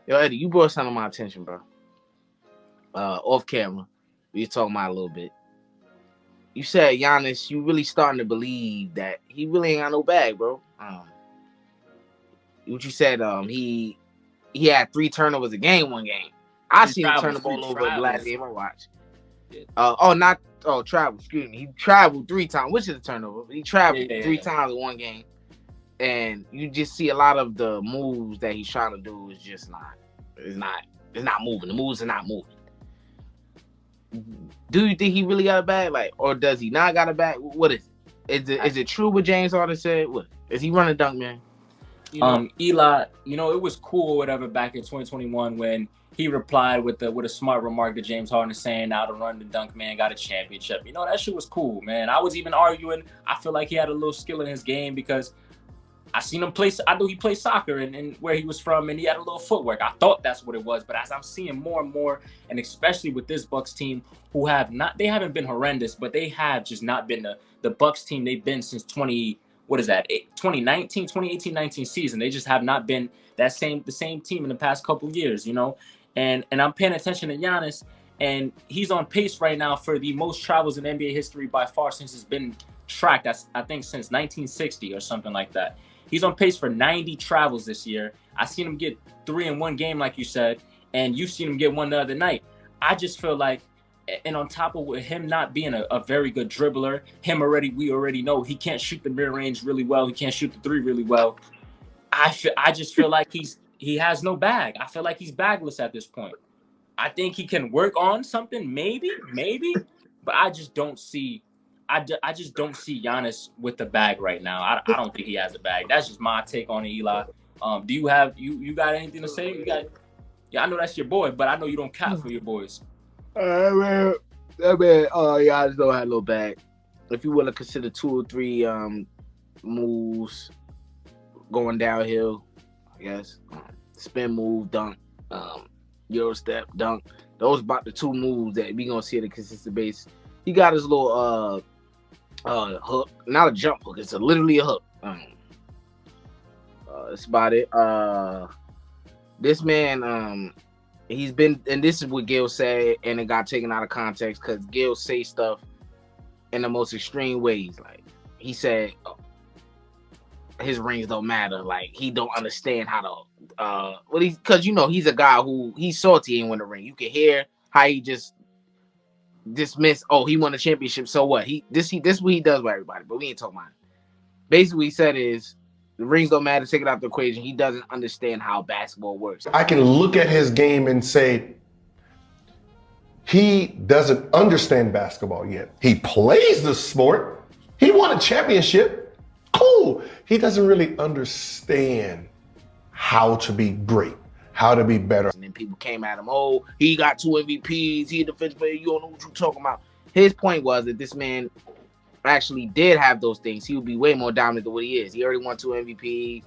Yo, Eddie, you brought something to my attention, bro. Off camera, we was talking about a little bit. You said Giannis, you really starting to believe that he really ain't got no bag, bro. What you said, he had 3 turnovers a game one game. I seen him turn the ball over the last game I watched. Travel. Excuse me. He traveled 3 times, which is a turnover. He traveled 3 times in one game, and you just see a lot of the moves that he's trying to do is just not. It's not moving. The moves are not moving. Do you think he really got a bag, or does he not got a bag? What is it? Is it true what James Harden said? What is he running dunk man? Eli, it was cool or whatever back in 2021 when he replied with a smart remark to James Harden saying, "Now to run the dunk man got a championship." That shit was cool, man. I was even arguing. I feel like he had a little skill in his game because I seen him play. I knew he played soccer and where he was from, and he had a little footwork. I thought that's what it was, but as I'm seeing more and more, and especially with this Bucks team, who they haven't been horrendous, but they have just not been the Bucks team they've been since 2018-19 season. They just have not been the same team in the past couple years, And I'm paying attention to Giannis, and he's on pace right now for the most travels in NBA history by far since it's been tracked. I think since 1960 or something like that. He's on pace for 90 travels this year. I seen him get 3 in one game, like you said, and you've seen him get 1 the other night. I just feel like, and on top of him not being a very good dribbler, we already know he can't shoot the mid-range really well. He can't shoot the 3 really well. I just feel like he has no bag. I feel like he's bagless at this point. I think he can work on something, maybe, but I just don't see Giannis with the bag right now. I don't think he has a bag. That's just my take on it, Eli. Do you have you got anything to say? I know that's your boy, but I know you don't count for your boys. I just don't have no bag. If you want to consider 2 or 3 moves going downhill, I guess spin move, dunk, Euro step, dunk. Those about the 2 moves that we gonna see at a consistent basis. He got his little hook, not a jump hook. It's literally a hook. That's about it. This man, he's been, and this is what Gil said, and it got taken out of context because Gil say stuff in the most extreme ways. Like he said, his rings don't matter. Like he don't understand how to, because he's a guy who he's salty he ain't win a ring. You can hear how he just dismiss. Oh, he won a championship. So what? This what he does with everybody. But we ain't talking about it. Basically, what he said is the rings don't matter. Take it out the equation. He doesn't understand how basketball works. I can look at his game and say he doesn't understand basketball yet. He plays the sport. He won a championship. Cool. He doesn't really understand how to be great, how to be better. And then people came at him, oh, he got 2 MVPs, he a defensive player, you don't know what you're talking about. His point was that this man actually did have those things. He would be way more dominant than what he is. He already won 2 MVPs,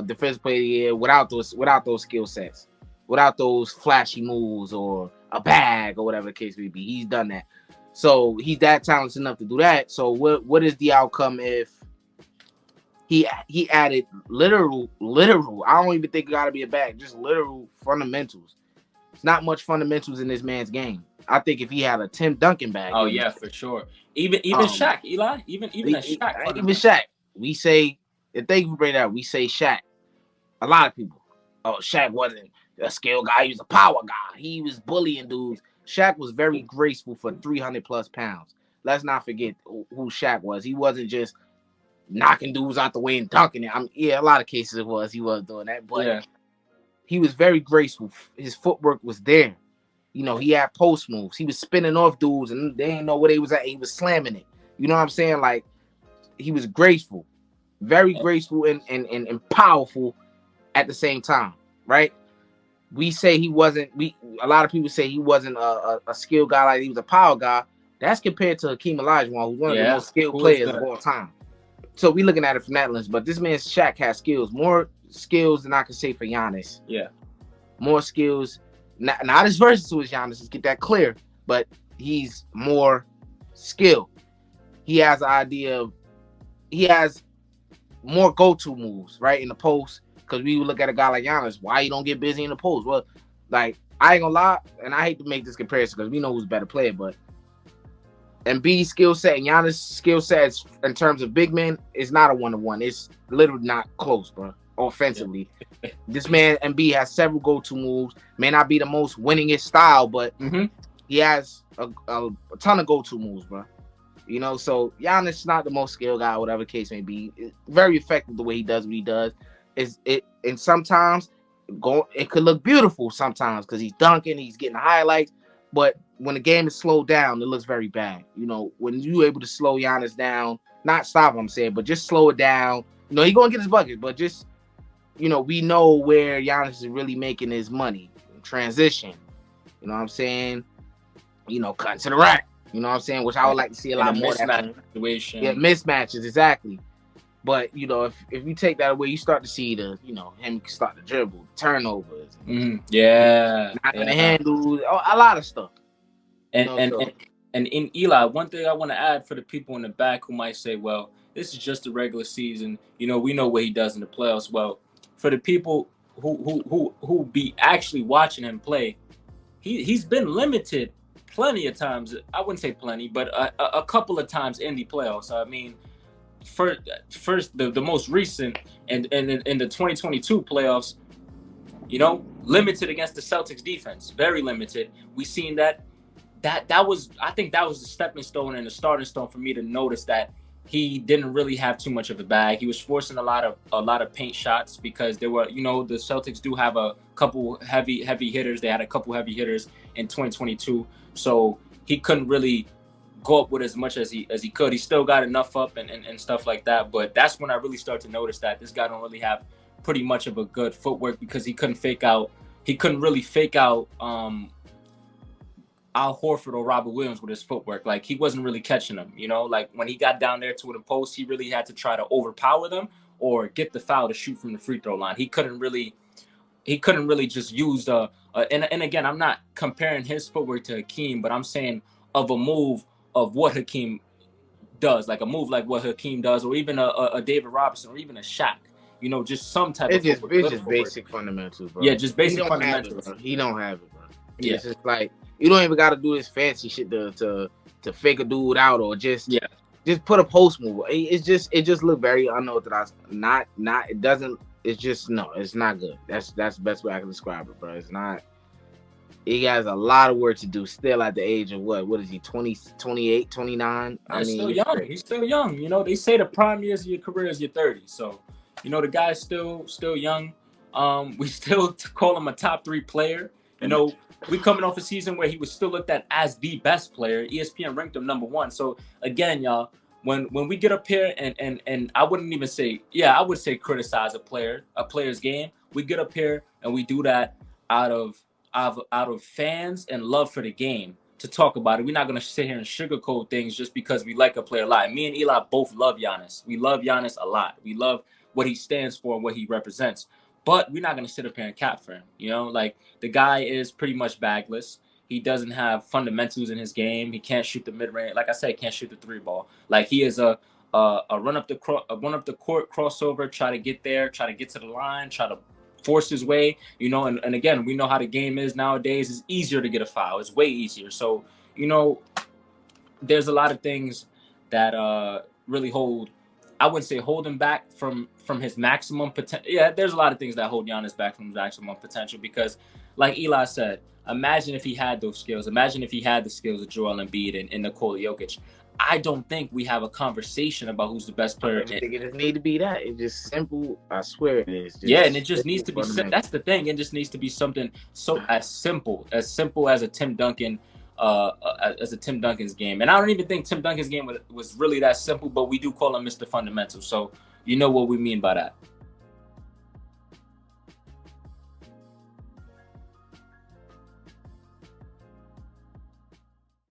defensive player of the year, without those skill sets, without those flashy moves or a bag or whatever the case may be. He's done that. So he's that talented enough to do that. So what is the outcome if he added literal, I don't even think it got to be a bag, just literal fundamentals. It's not much fundamentals in this man's game. I think if he had a Tim Duncan bag. Oh, yeah, for sure. Even Shaq, Eli. Even Shaq. Even Shaq. We say, and thank you for bringing that up, we say Shaq. A lot of people. Oh, Shaq wasn't a skill guy. He was a power guy. He was bullying dudes. Shaq was very graceful for 300 plus pounds. Let's not forget who Shaq was. He wasn't just knocking dudes out the way and dunking it. A lot of cases he was doing that, but he was very graceful. His footwork was there. He had post moves. He was spinning off dudes, and they didn't know where they was at. He was slamming it. You know what I'm saying? Like, he was graceful, very graceful and powerful at the same time, right? We say he wasn't. A lot of people say he wasn't a skill guy, like he was a power guy. That's compared to Hakeem Olajuwon, who's one of the most skilled players of all time. So we looking at it from that lens. But this man Shaq has skills, more skills than I could say for Giannis. Yeah, more skills. Not as versatile as Giannis. Let's get that clear. But he's more skilled. He has an idea of. He has more go-to moves, right, in the post. because we would look at a guy like Giannis. Why you don't get busy in the post? Well, like I ain't gonna lie, and I hate to make this comparison because we know who's a better player, but Embiid's skill set and Giannis' skill sets in terms of big men is not a 1-to-1. It's literally not close, bro. Offensively, this man Embiid has several go-to moves. May not be the most winningest style, but he has a ton of go-to moves, bro. You know, so Giannis is not the most skilled guy, whatever the case may be. It's very effective the way he does what he does. And sometimes it could look beautiful sometimes because he's dunking, he's getting the highlights. But when the game is slowed down, it looks very bad. You know, when you're able to slow Giannis down, not stop him, I'm saying, but just slow it down. You know, he's going to get his buckets, but just, you know, we know where Giannis is really making his money. Transition. You know what I'm saying? You know, cutting to the rack. You know what I'm saying? Which I would like to see a lot more. Mismatch situation. Yeah, mismatches, exactly. But, you know, if you take that away, you start to see him start to dribble, turnovers. Yeah. Not gonna handle a lot of stuff. And in Eli, one thing I want to add for the people in the back who might say, well, this is just a regular season. You know, we know what he does in the playoffs. Well, for the people who be actually watching him play, he's been limited plenty of times. I wouldn't say plenty, but a couple of times in the playoffs. I mean, first the most recent and in the 2022 playoffs, you know, limited against the Celtics defense, very limited. We seen that was, I think that was the stepping stone and the starting stone for me to notice that he didn't really have too much of a bag. He was forcing a lot of paint shots because there were, you know, the Celtics do have a couple heavy hitters. They had a couple heavy hitters in 2022, so he couldn't really go up with as much as he could. He still got enough up and stuff like that. But that's when I really started to notice that this guy don't really have pretty much of a good footwork because he couldn't really fake out Al Horford or Robert Williams with his footwork. Like, he wasn't really catching them, you know? Like, when he got down there to the post, he really had to try to overpower them or get the foul to shoot from the free throw line. He couldn't really just use and again, I'm not comparing his footwork to Hakeem, but I'm saying of a move of what Hakeem does, like a move like what Hakeem does, or even a David Robinson, or even a Shaq. You know, just some type of footwork. It's just basic fundamentals, bro. Yeah, just basic fundamentals. He don't have it, bro. Yeah. It's just like, you don't even got to do this fancy shit to fake a dude out or just put a post move. It just look very unorthodox. It's not good. That's the best way I can describe it, bro. It's not. He has a lot of work to do still at the age of what is he, 20, 28, 29? He's still young. He's still young. You know, they say the prime years of your career is your 30s. So, you know, the guy's still young. We still call him a top 3 player. You know, we coming off a season where he was still looked at as the best player. ESPN ranked him number 1. So again, y'all, when we get up here and I wouldn't even say, I would say criticize a player's game. We get up here and we do that out of fans and love for the game to talk about it. We're not going to sit here and sugarcoat things just because we like a player a lot. Me and Eli both love Giannis. We love Giannis a lot. We love what he stands for and what he represents. But we're not going to sit up here and cap for him. You know, like, the guy is pretty much bagless. He doesn't have fundamentals in his game. He can't shoot the mid-range. Like I said, he can't shoot the 3 ball. Like, he is a run up the court crossover, try to get there, try to get to the line, try to force his way, you know, and again, we know how the game is nowadays. It's easier to get a foul. It's way easier. So, you know, there's a lot of things that really I wouldn't say hold him back from his maximum potential. Yeah, there's a lot of things that hold Giannis back from his maximum potential because, like Eli said, imagine if he had those skills. Imagine if he had the skills of Joel Embiid and Nikola Jokic. I don't think we have a conversation about who's the best player. I think it just need to be that. It's just simple. I swear it is. And it just needs to be. That's the thing. It just needs to be something so as simple as a Tim Duncan, as a Tim Duncan's game. And I don't even think Tim Duncan's game was really that simple. But we do call him Mr. Fundamental. So you know what we mean by that.